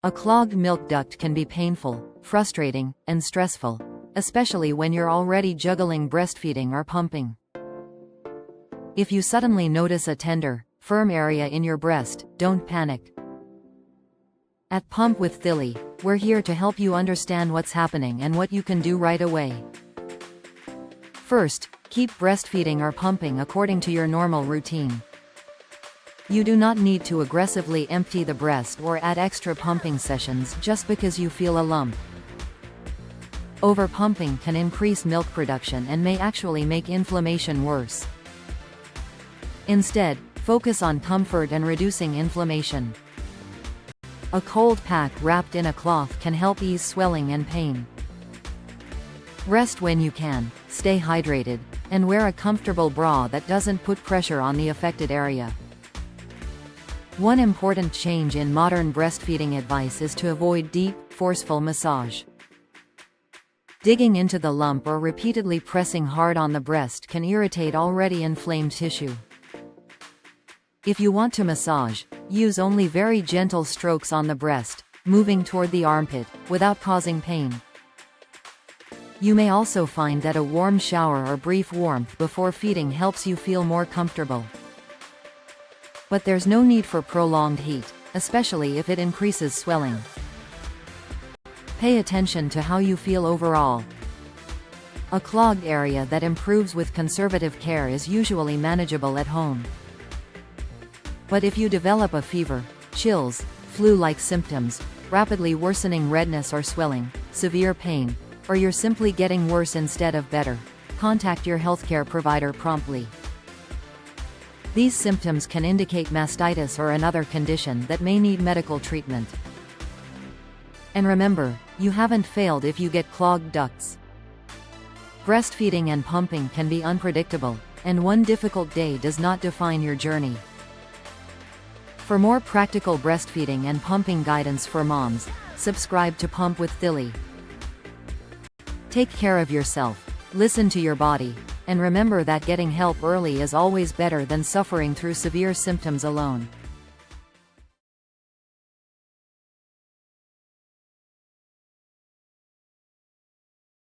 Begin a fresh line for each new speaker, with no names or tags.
A clogged milk duct can be painful, frustrating, and stressful, especially when you're already juggling breastfeeding or pumping. If you suddenly notice a tender, firm area in your breast, don't panic. At Pump with Thilly, we're here to help you understand what's happening and what you can do right away. First, keep breastfeeding or pumping according to your normal routine. You do not need to aggressively empty the breast or add extra pumping sessions just because you feel a lump. Overpumping can increase milk production and may actually make inflammation worse. Instead, focus on comfort and reducing inflammation. A cold pack wrapped in a cloth can help ease swelling and pain. Rest when you can, stay hydrated, and wear a comfortable bra that doesn't put pressure on the affected area. One important change in modern breastfeeding advice is to avoid deep, forceful massage. Digging into the lump or repeatedly pressing hard on the breast can irritate already inflamed tissue. If you want to massage, use only very gentle strokes on the breast, moving toward the armpit, without causing pain. You may also find that a warm shower or brief warmth before feeding helps you feel more comfortable. But there's no need for prolonged heat, especially if it increases swelling. Pay attention to how you feel overall. A clogged area that improves with conservative care is usually manageable at home. But if you develop a fever, chills, flu-like symptoms, rapidly worsening redness or swelling, severe pain, or you're simply getting worse instead of better, contact your healthcare provider promptly. These symptoms can indicate mastitis or another condition that may need medical treatment. And remember, you haven't failed if you get clogged ducts. Breastfeeding and pumping can be unpredictable, and one difficult day does not define your journey. For more practical breastfeeding and pumping guidance for moms, subscribe to Pump with Thilly. Take care of yourself, listen to your body, and remember that getting help early is always better than suffering through severe symptoms alone.